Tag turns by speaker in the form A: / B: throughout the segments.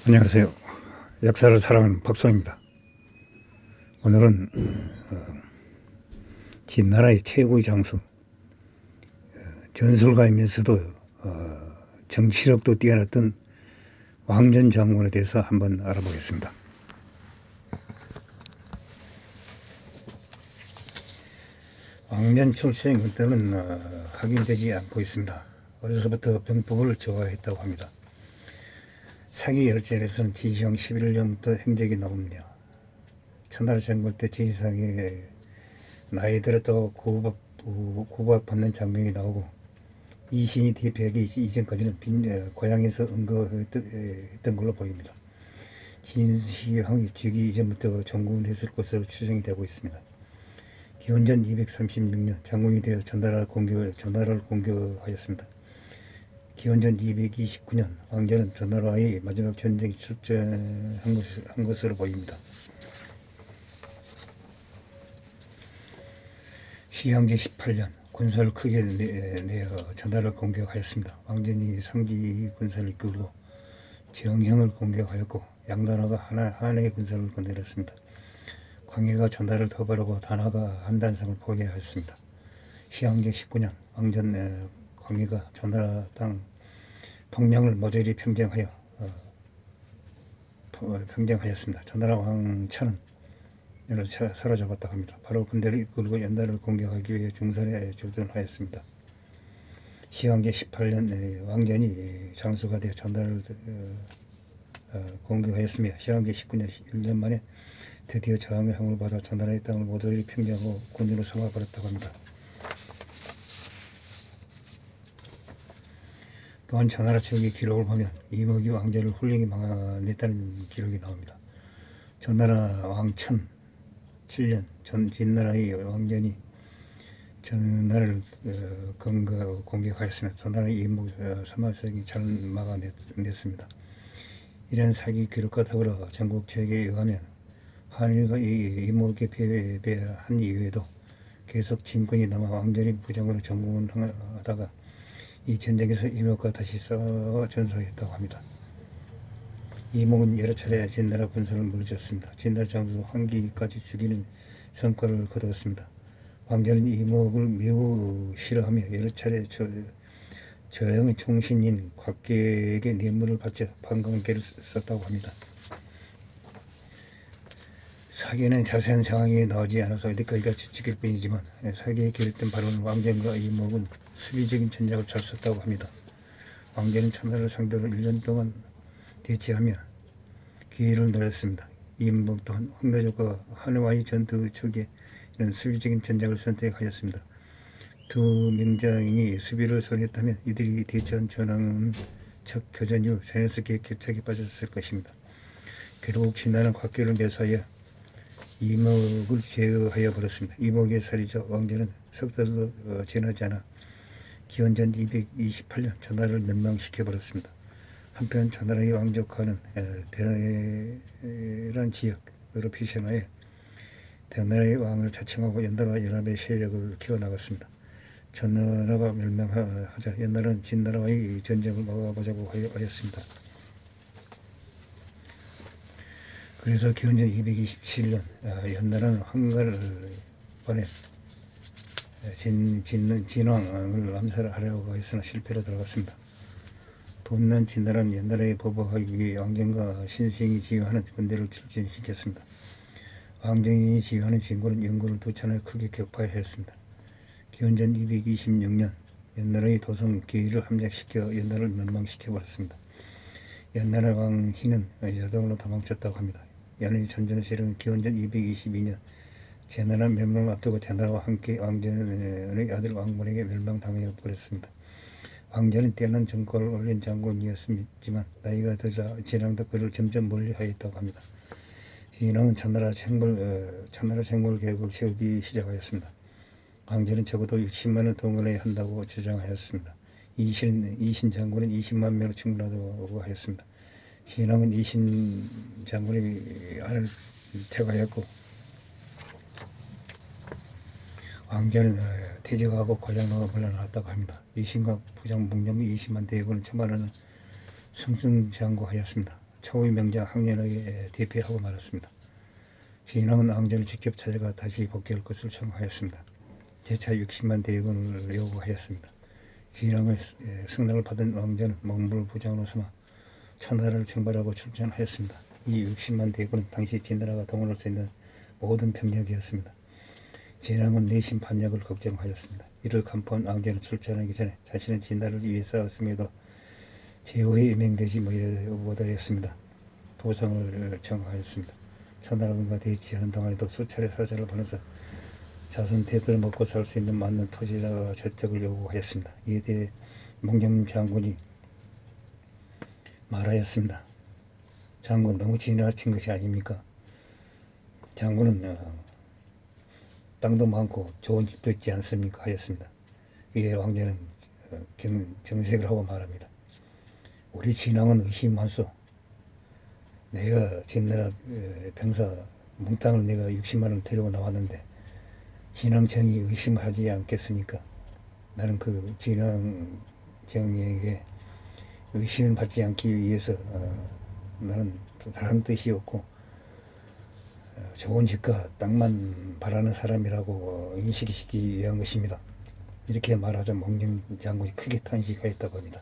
A: 안녕하세요. 역사를 사랑하는 박소입니다. 오늘은 진나라의 최고의 장수, 전술가이면서도 정치력도 뛰어났던 왕전 장군에 대해서 한번 알아보겠습니다. 왕년 출생 때는 확인되지 않고 있습니다. 어려서부터 병법을 좋아했다고 합니다. 사기 열전에서는 지시형 11년부터 행적이 나옵니다. 천하를 장군 때 지시상에 나이 들었다고 구박받는 장면이 나오고, 이신이 대표하기 이전까지는 고향에서 은거했던 걸로 보입니다. 진시황이 즉위 이전부터 전군했을 것으로 추정이 되고 있습니다. 기원전 236년 장군이 되어 전나라를 공격하였습니다. 기원전 229년 왕자는 전나라와의 마지막 전쟁에 출전한 것으로 보입니다. 시황제 18년 군사를 크게 내어 전나라를 공격하였습니다. 왕전이 상지 군사를 이끌고 정형을 공격하였고, 양나라가 하나의 군사를 건드렸습니다. 광해가 전나라를 도발하고 단하가 한단성을 포기하였습니다. 시황제 19년 왕전 광해가 전나라 땅 동량을 모조리 평정하였습니다. 전나라 왕천은 이를 사로잡았다고 합니다. 바로 군대를 이끌고 연나라를 공격하기 위해 중산에 출전하였습니다. 시황제 18년 왕전이 장수가 되어 전나라를 공격하였으며, 시황제 19년 1년 만에 드디어 저항의 형을 받아 전나라의 땅을 모조리 평정하고 군주로 삼아버렸다고 합니다. 또한 전나라 측의 기록을 보면 이목이 왕자를 훌륭히 막아냈다는 기록이 나옵니다. 전나라 왕천 7년 진나라의 왕전이 전나라를 공격하였으며, 전나라의 이목 사마성이 잘 막아냈습니다. 이런 사기 기록과 더불어 전국책에 의하면 한일과 이목에 패배한 이후에도 계속 진군이 남아 왕전이 부정으로 전군하다가 이 전쟁에서 이목과 다시 싸워 전사했다고 합니다. 이목은 여러 차례 진나라 군사를 물리쳤습니다. 진나라 장수 황기까지 죽이는 성과를 거두었습니다. 왕자는 이목을 매우 싫어하며 여러 차례 조영의 총신인 곽계에게 뇌물을 바쳐 반관계를 썼다고 합니다. 사기에는 자세한 상황이 나오지 않아서 어디까지가 추측일 뿐이지만, 사기에 기록된 발언은 왕전과 이목은 수비적인 전략을 잘 썼다고 합니다. 왕전은 천하를 상대로 1년 동안 대치하며 기회를 노렸습니다. 이목 또한 황나족과 한화와의 전투 초기에 이런 수비적인 전략을 선택하였습니다. 두 명장이 수비를 선회했다면 이들이 대치한 전황은 첫 교전 이후 자연스럽게 격차에 빠졌을 것입니다. 결국 진나라는 곽계를 매수하여 이목을 제어하여 버렸습니다. 이목의 살이자 왕자는 석 달도 지나지 않아 기원전 228년 전나라를 멸망시켜 버렸습니다. 한편 전나라의 왕족하는 대란 지역으로 피신하여 대나라의 왕을 자칭하고 연나라와 연합의 세력을 키워나갔습니다. 전나라가 멸망하자 연나라는 진나라와의 전쟁을 막아보자고 하였습니다. 그래서 기원전 227년 연나라는 황가를 보내 진왕을 암살하려고 했으나 실패로 돌아갔습니다. 분난 진나라는 연나라에 보복하기 위해 왕정과 신생이 지휘하는 군대를 출전시켰습니다. 왕정이 지휘하는 진군은 영군을 두 차례 크게 격파하였습니다. 기원전 226년 연나라의 도성 계의를 함락시켜 연나라를 멸망시켜버렸습니다. 연나라 왕 희는 여동으로 도망쳤다고 합니다. 연의 전전 세력은 기원전 222년 제나라 멸망을 앞두고 제나라와 함께 왕전의 아들 왕문에게 멸망당해 버렸습니다. 왕전은 뛰어난 정권을 올린 장군이었지만 나이가 들자 진왕도 그를 점점 멀리하였다고 합니다. 진왕은 천나라 생물 계획을 세우기 시작하였습니다. 왕전은 적어도 60만을 동원해야 한다고 주장하였습니다. 이신 장군은 20만 명으로 충분하다고 하였습니다. 진왕은 이신 장군의 안을 퇴거하였고, 왕전은 퇴직하고 고장으로 물러났다고 합니다. 이신과 부장 복념의 20만 대군을 처벌하는 승승장구하였습니다. 초의 명장 항년에게 대피하고 말았습니다. 진왕은 왕전을 직접 찾아가 다시 복귀할 것을 청하였습니다. 제차 60만 대군을 요구하였습니다. 진왕의 승낙을 받은 왕전은 몽골부장으로 삼아 천하를 정벌하고 출전하였습니다. 이 60만 대군은 당시 진나라가 동원할 수 있는 모든 병력이었습니다. 진왕은 내심 반역을 걱정하였습니다. 이를 간파한 왕전은 출전하기 전에 자신은 진나라를 위해 싸웠음에도 제후에 임명되지 못하였습니다. 보상을 청하였습니다. 천하라군과 대치하는 동안에도 수차례 사절을 보내서 자손 대대로 먹고 살 수 있는 맞는 토지와 저택을 요구하였습니다. 이에 대해 몽경 장군이 말하였습니다. 장군, 너무 지나친 것이 아닙니까? 장군은 땅도 많고 좋은 집도 있지 않습니까? 하였습니다. 이에 왕자는 정색을 하고 말합니다. 우리 진왕은 의심하소. 내가 진나라 병사 몽땅을 내가 60만 원을 데리고 나왔는데 진왕정이 의심하지 않겠습니까? 나는 그 진왕정에게 의심을 받지 않기 위해서 나는 다른 뜻이 없고 좋은 집과 땅만 바라는 사람이라고 인식시키기 위한 것입니다. 이렇게 말하자 몽경 장군이 크게 탄식하였다고 합니다.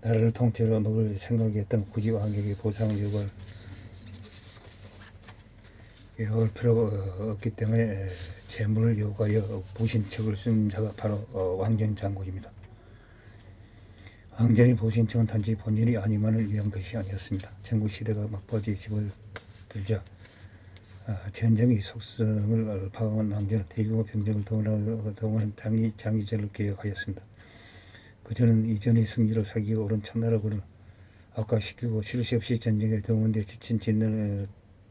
A: 나라를 통째로 먹을 생각이었다면 굳이 왕에게 보상을 요구할 필요가 없기 때문에 재물을 요구하여 보신책을 쓴 자가 바로 왕정 장군입니다. 왕정의 보신책은 단지 본인이 아니만을 위한 것이 아니었습니다. 전국시대가 막바지에 집어들자 전쟁의 속성을 파악한 왕정은 대규모 병력을 동원한 장의전을 계획하였습니다. 그저는 이전의 승리로 사기가 오른 천나라군을 압각시키고 쉴 새 없이 전쟁에 동원되어 지친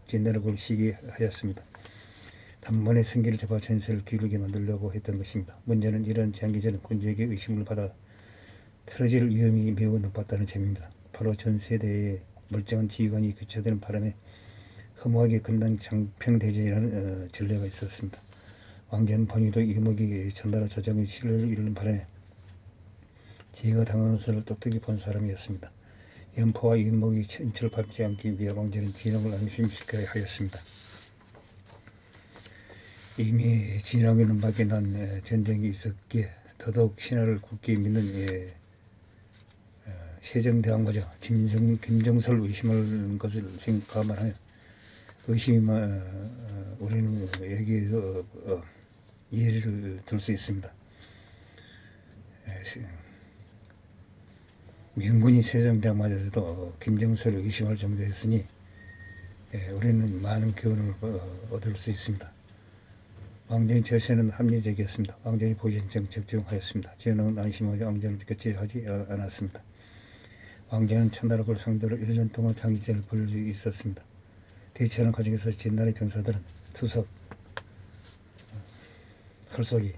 A: 진나라군을 시기하였습니다. 단번에 승기를 잡아 전세를 기울게 만들려고 했던 것입니다. 문제는 이런 장기전은 군주에게 의심을 받아 틀어질 위험이 매우 높았다는 점입니다. 바로 전 세대의 멀쩡한 지휘관이 교체되는 바람에 허무하게 끝난 장평대전이라는 전례가 있었습니다. 왕전 번위도 이목이 전나라 조정의 신뢰를 잃는 바람에 지혜가 당하는 것을 똑똑히 본 사람이었습니다. 연포와 이목이 천철 밟지 않기 위해 왕전은 진왕을 안심시켜야 하였습니다. 이미 진왕의 눈밖에 난 전쟁이 있었기에 더더욱 신하를 굳게 믿는 세종대왕마저 김정설 의심할 것을 생각하면 하면 의심이면 우리는 여기에서 예를 들 수 있습니다. 명군이 세종대왕마저도 김정설을 의심할 정도였으니 우리는 많은 교훈을 얻을 수 있습니다. 왕전의 처세는 합리적이었습니다. 왕전이 보신청 적중하였습니다. 진왕은 안심하여 왕전을 교체하지 않았습니다. 왕전은 천나라군을 상대로 1년 동안 장기전을 벌일 수 있었습니다. 대치하는 과정에서 진나라의 병사들은 투석, 헐속이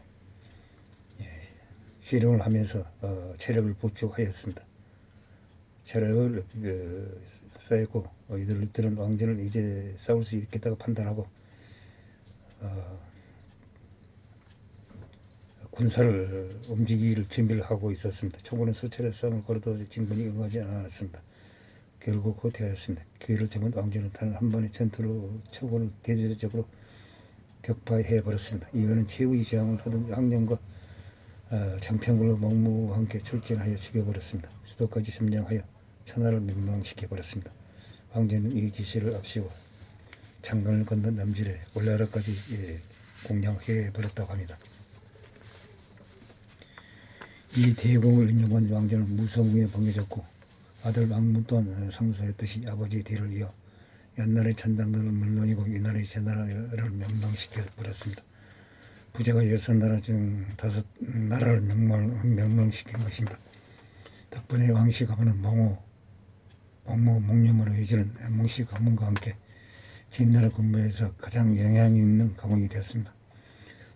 A: 씨름을 하면서 체력을 보충하였습니다. 체력을 쌓였고 이들은 왕전을 이제 싸울 수 있겠다고 판단하고 군사를 움직일 준비를 하고 있었습니다. 청군은 수차례 싸움을 걸어도 진군이 응하지 않았습니다. 결국 후퇴하였습니다. 기회를 잡은 왕전은 단 한 번의 전투로 청군을 대대적으로 격파해버렸습니다. 이후에는 최후의 저항을 하던 항령과 장평군로 몽무와 함께 출전하여 죽여버렸습니다. 수도까지 점령하여 천하를 멸망시켜버렸습니다. 왕전은 이 기세를 앞세워 장강을 건넌 남질에 올라라까지 공략해버렸다고 합니다. 이 대공을 인정한 왕전은 무성궁에 봉해졌고 아들 왕문 또한 상소했듯이 아버지의 뒤를 이어 옛날의 잔당들을 물론이고 이날의 제나라를 멸망시켜버렸습니다. 부자가 6나라 중 5나라를 멸망시킨 것입니다. 덕분에 왕씨 가문은 몽룡으로 이어지는 몽씨 가문과 함께 진나라 군부에서 가장 영향이 있는 가문이 되었습니다.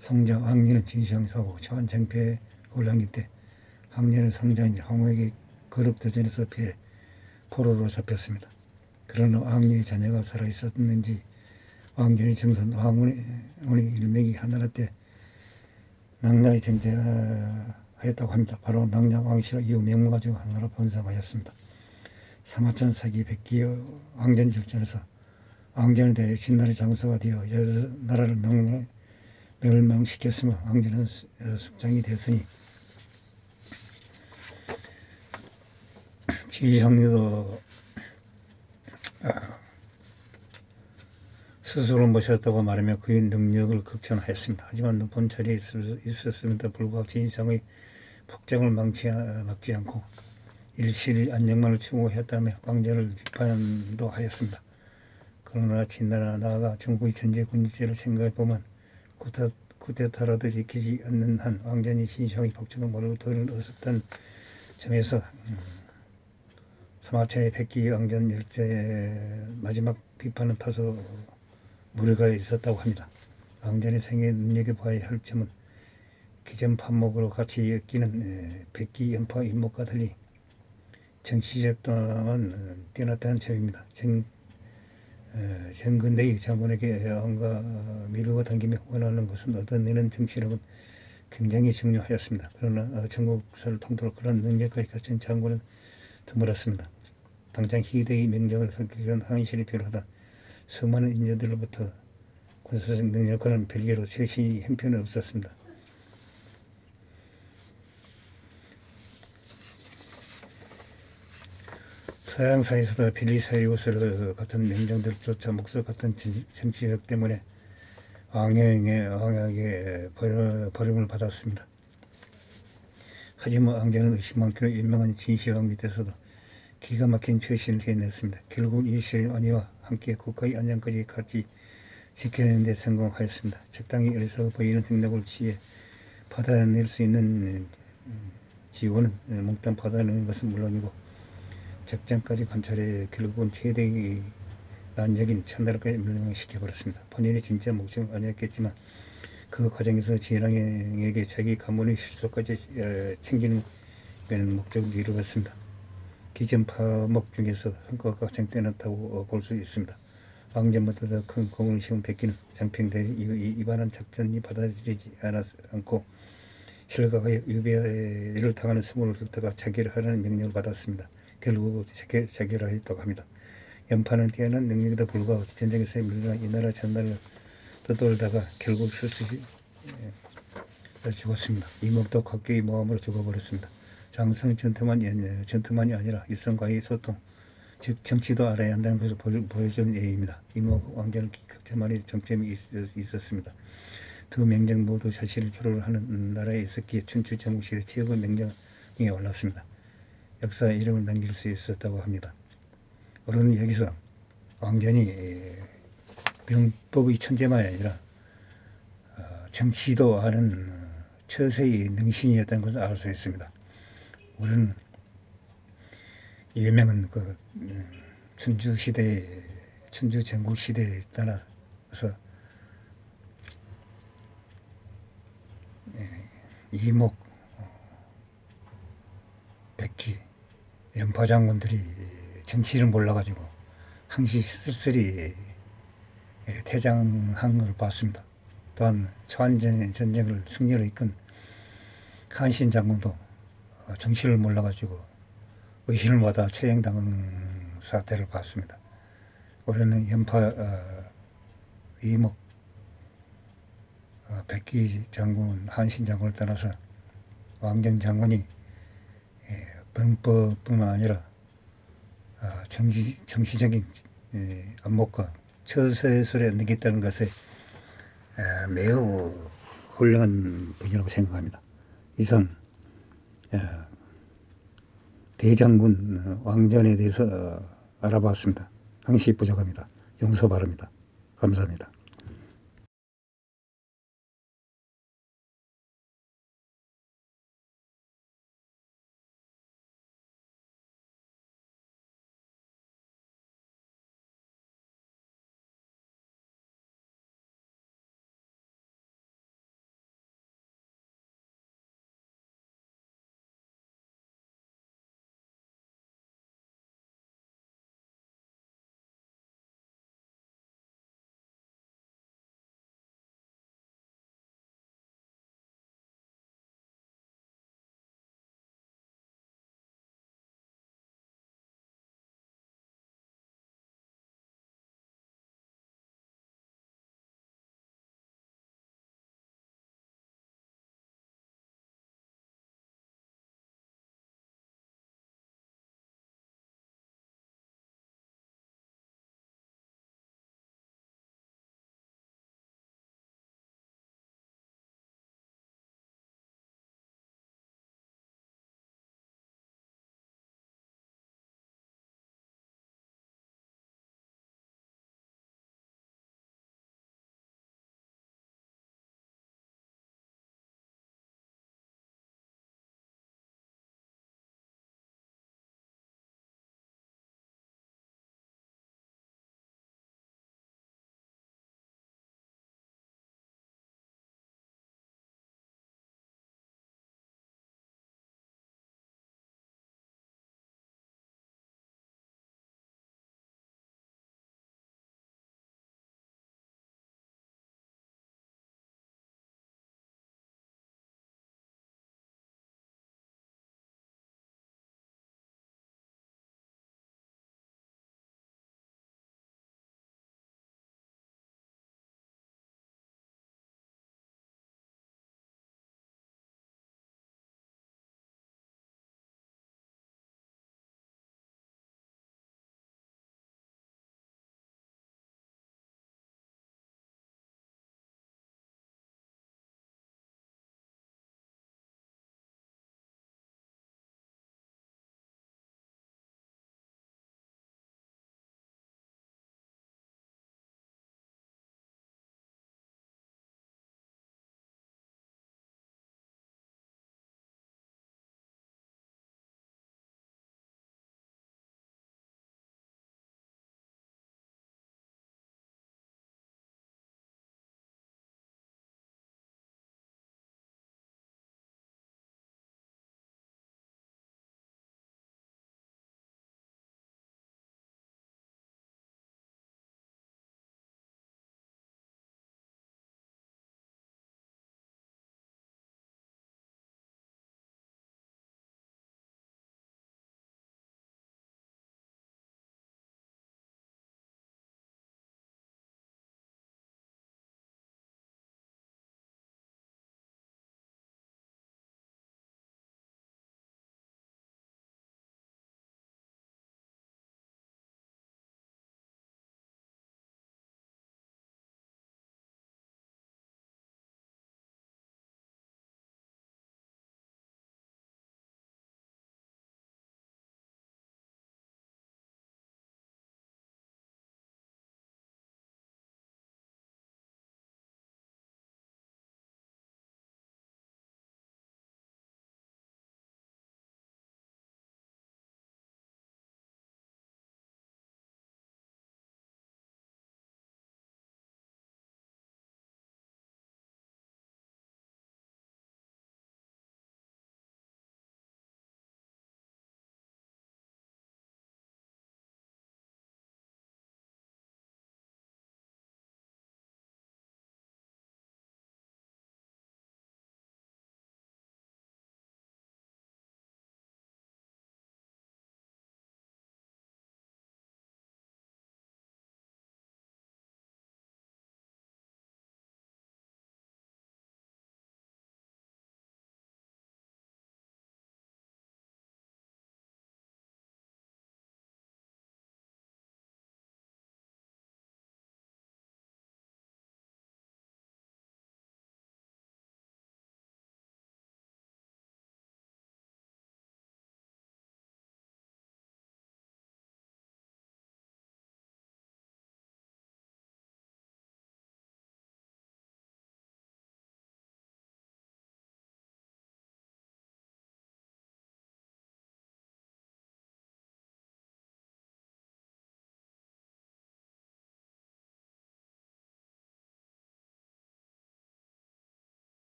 A: 성자 황리는 진시황사고 처한 정패 혼란기 때 황년의 성자인 황후에게 거릅도전에서 피해 포로로 잡혔습니다. 그러나 황리의 자녀가 살아있었는지 왕전의 정선 황후의 일맥이 하나라 때 낭나에 정제하였다고 합니다. 바로 낭냐 왕씨로 이후 명무가 중 하나로 번성하였습니다. 사마천 사기 백기 왕전 결전에서 왕전에 대해 진나라의 장수가 되어 여러 나라를 멸망시켰으며 왕전은 숙장이 됐으니 지성리도 스스로 모셨다고 말하며 그의 능력을 극찬하였습니다. 하지만 높은 자리에 있었음에도 불구하고 진상의 폭정을 막지 않고 일실 안정만을 추구했다며 왕전을 비판도 하였습니다. 그러나 진나라 나아가 중국의 전제 군주제를 생각해보면 쿠데타라도 일으키지 않는 한 왕전이 신성의 폭정을 모르고 도를 얻었다는 점에서 사마천의 백기 왕전 열제의 마지막 비판은 다소 무리가 있었다고 합니다. 왕전의 생애 눈여겨봐야 할 점은 기존 판목으로 같이 엮이는 백기 연파 인목과 달리 정치적 또한 뛰어났다는 점입니다. 정근대의 장군에게 왕과 미루어 당기며 원하는 것은 얻어내는 정치력은 굉장히 중요하였습니다. 그러나 전국사를 통틀어 그런 능력까지 갖춘 장군은 드물었습니다. 당장 희대의 명령을 선택한 한실이 필요하다. 수많은 인재들로부터 군사적 능력과는 별개로 최신의 형편은 없었습니다. 서양사에서도 벨리사리우스 같은 명장들조차 목소 같은 정치력 때문에 왕에게 버림을 받았습니다. 하지만 왕자는 의심 많기로 유명한 진시황 밑에서도 기가 막힌 처신을 해냈습니다. 결국 일실의 안위와 함께 국가의 안정까지 같이 지켜내는 데 성공하였습니다. 적당히 어리석어 보이는 행동을 취해 받아낼 수 있는 지원은 몽땅 받아내는 것은 물론이고 적장까지 관찰해 결국은 최대의 난적인 천나라까지 멸망시켜버렸습니다. 본인이 진짜 목적은 아니었겠지만 그 과정에서 진왕에게 자기 가문의 실속까지 챙기는 목적을 이루었습니다. 기존 파목 중에서 성과가 가장 뛰어났다고 볼 수 있습니다. 왕전보다 더 큰 공을 세운 백기는 장평대 이반한 작전이 받아들이지 않고 실각하여 유배를 당하는 수모를 겪다가 자결하라는 명령을 받았습니다. 결국 자결하였다고 합니다. 연파는 뛰어난 능력에도 불구하고 전쟁에서 물러나 이 나라 저 나라를 떠돌다가 결국 스스로 죽었습니다. 이목도 각계의 모함으로 죽어버렸습니다. 장수는 전투만이 아니라 일성과의 소통, 즉 정치도 알아야 한다는 것을 보여주는 예입니다. 이목 왕자는 각자만의 정점이 있었습니다. 두 명장 모두 자신을 표로를 하는 나라에 있었기에 춘추 전국시대 최고 명장에 올랐습니다. 역사에 이름을 남길 수 있었다고 합니다. 우리는 여기서 왕전이 병법의 천재만이 아니라 정치도 아는 처세의 능신이었다는 것을 알 수 있습니다. 우리는 유명한 춘추 전국 시대에 따라서 이목, 백기, 연파 장군들이 정치를 몰라가지고 항시 쓸쓸히 퇴장한 걸 봤습니다. 또한 초안전쟁을 승리로 이끈 한신 장군도 정치를 몰라가지고 의신을 받아 처형당한 사태를 봤습니다. 우리는 연파 이목 백기 장군, 한신 장군을 떠나서 왕정 장군이 병법뿐만 아니라 정치적인 안목과 처세술에 느꼈다는 것에 매우 훌륭한 분이라고 생각합니다. 이상 대장군 왕전에 대해서 알아봤습니다. 항시 부족합니다. 용서 바랍니다. 감사합니다.